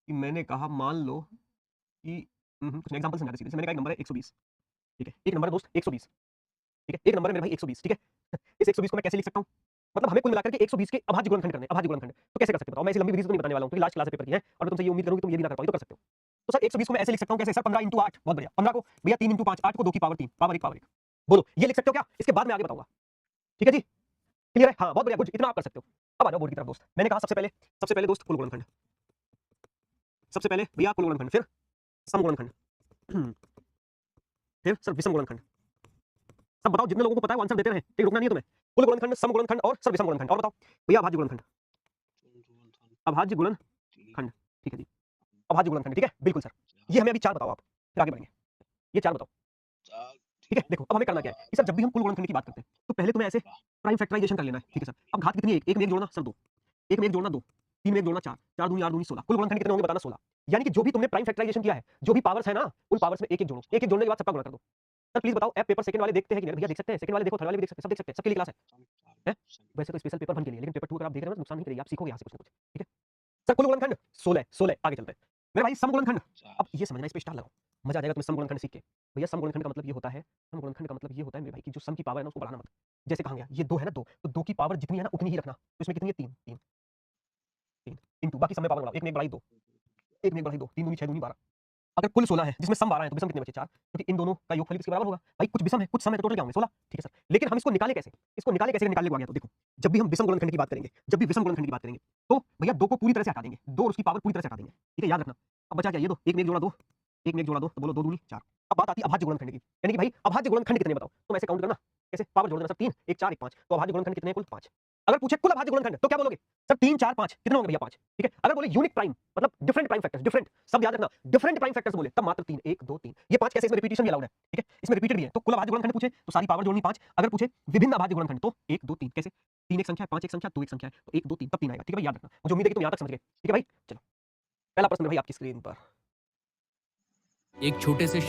कि मैंने कहा मान लो कि कुछ एग्ज़ाम्पल समझाते सीधे से मैंने कहा एक नंबर है 120 ठीक है? एक नंबर है दोस्त 120 ठीक है? एक नंबर है मेरे भाई 120 ठीक है? इस 120 को मैं कैसे लिख सकता हूँ? मतलब हमें कुल मिलाकर के 120 के अभाज्य गुणनखंड करने हैं, अभाज्य गुणनखंड। तो कैसे कर सकते हो बताओ? मैं ऐसी लंबी विधि से तो नहीं बताने वाला हूँ क्योंकि लास्ट क्लास है पेपर की है और मैं तुमसे ये उम्मीद करूँगा कि तुम ये भी ना कर पाओ, ये तो कर सकते हो। तो सर 120 को मैं ऐसे लिख सकता हूँ कैसे? सर 15 इंटू 8 बहुत बढ़िया। 15 को भैया 3 इंटू 5 8 को 2 की पावर 3 पावर 1 पावर 1 बोलो ये लिख सकते हो क्या? इसके बाद मैं आगे बताऊँगा। ठीक है जी? क्लियर है? हाँ, बहुत बढ़िया गुड इतना आप कर सकते हो। अब आ जाओ बोर्ड की तरफ दोस्त। मैंने कहा सबसे पहले दोस्त कुल गुणनखंड। सबसे पहले भैया कुल गुणनखंड, फिर सम गुणनखंड, फिर सर विषम गुणनखंड। सब बताओ जितने लोगों को पता है वो आंसर देते रहें, ठीक रुकना नहीं है तुम्हें। कुल गुणनखंड, सम गुणनखंड और सर विषम गुणनखंड और बताओ भैया अभाज्य गुणनखंड। अभाज्य गुणनखंड, ठीक है जी। अभाज्य गुणनखंड ठीक है? बिल्कुल सर। ये हमें अभी 4 बताओ आप, फिर आगे बढ़ेंगे। ये 4 बताओ, ठीक है? देखो अब हमें करना क्या है कि सर जब भी हम कुल गुणनखंड की बात करते हैं, तो पहले तुम्हें ऐसे प्राइम फैक्टराइजेशन कर लेना है, ठीक है सर? अब घात कितनी है? 1 में 1 जोड़ना सर 2, 1 में 1 जोड़ना 2, 3 में 1 जोड़ना 4, 4 दूनी 8 दूनी 16 कुल गुणनखंड कितने होंगे बताना 16। यानी कि जो भी तुमने प्राइम फैक्टराइजेशन किया है, जो भी पावर्स है ना, उन पावर्स में 1-1 जोड़ो, 1-1 जोड़ने के बाद सबका गुणा कर दो। सर प्लीज़ बताओ ऐप पेपर सेकंड वाले देखते हैं कि नहीं? भैया देख सकते हैं, सेकंड वाले देखो, थर्ड वाले भी देख सकते हैं, सब देख सकते हैं, सबके लिए क्लास है। हैं? वैसे तो स्पेशल पेपर 1 के लिए, लेकिन पेपर 2 अगर आप देख रहे हो ना तो नुकसान नहीं करेगी, आप सीखोगे यहाँ से कुछ ना कुछ, ठीक है? सर कुल गुणनखंड 16 16 आगे चलते हैं। मेरे भाई सम गुणनखंड, अब ये समझना इस पे स्टार लगाओ, मजा आ जाएगा तुम्हें सम गुणनखंड सीख के। भैया सम गुणनखंड का मतलब ये होता है सम गुणनखंड का मतलब ये होता है मेरे भाई कि जो सम की पावर है ना उसको बढ़ाना मत। जैसे कहा गया ये 2 है ना 2, तो 2 की पावर जितनी है ना उतनी ही रखना। तो इसमें कितनी है 3 3 3 इंटू बाकी सब में पावर बढ़ाओ, 1 में 1 बढ़ाई 2, 1 में 1 बढ़ाई 2, 3 दूनी 6 दूनी 12। अगर कुल 16 है जिसमें सम 12 है तो विषम कितने बचे 4 क्योंकि इन दोनों का योगफल किसके बराबर होगा? भाई कुछ विषम है, कुछ सम है तो टोटल क्या होंगे 16 ठीक है सर। लेकिन हम इसको निकालें कैसे? इसको निकालें कैसे निकालने को आ गया तो देखो, जब भी हम विषम गुणनखंड की बात करेंगे, जब भी विषम गुणनखंड की बात करेंगे, तो भैया 2 को पूरी तरह से हटा देंगे, 2 और उसकी पावर पूरी तरह से हटा देंगे। ठीक है याद रखना। अब बचा क्या ये 2, 1 में 1 जोड़ा 2, 1 में 1 जोड़ा 2 तो बोलो 2 दूनी 4। अब बात आती है अभाज्य गुणनखंड की। यानी कि भाई अभाज्य गुणनखंड कितने बताओ? तुम ऐसे काउंट करना, कैसे पावर जोड़ देना सब 3 1 4 1 5 तो अभाज्य गुणनखंड कितने हैं कुल 5। अगर पूछे कुल अभाज्य गुणनखंड तो क्या बोलोगे? सर 3 4 5 कितने होंगे भैया 5 ठीक है? अगर बोले यूनिक प्राइम मतलब डिफरेंट प्राइम फैक्टर्स डिफरेंट सब याद रखना डिफरेंट प्राइम फैक्टर्स बोले तब मात्र 3 1 2 3 ये 5 कैसे इसमें रिपीटिशन भी अलाउड है ठीक है? इसमें रिपीटेड भी है। तो कुल अभाज्य गुणनखंड पूछे तो सारी पावर जोड़नी 5 अगर पूछे विभिन्न अभाज्य गुणनखंड तो 1 2 3 कैसे? 3 एक संख्या है 5 एक संख्या 2 एक संख्या है तो 1 2 3 तब 3 आएगा ठीक है भाई याद रखना। मुझे उम्मीद है कि तुम यहां तक समझ गए ठीक है भाई? चलो पहला प्रश्न मेरे भाई आपकी स्क्रीन पर। एक छोटे से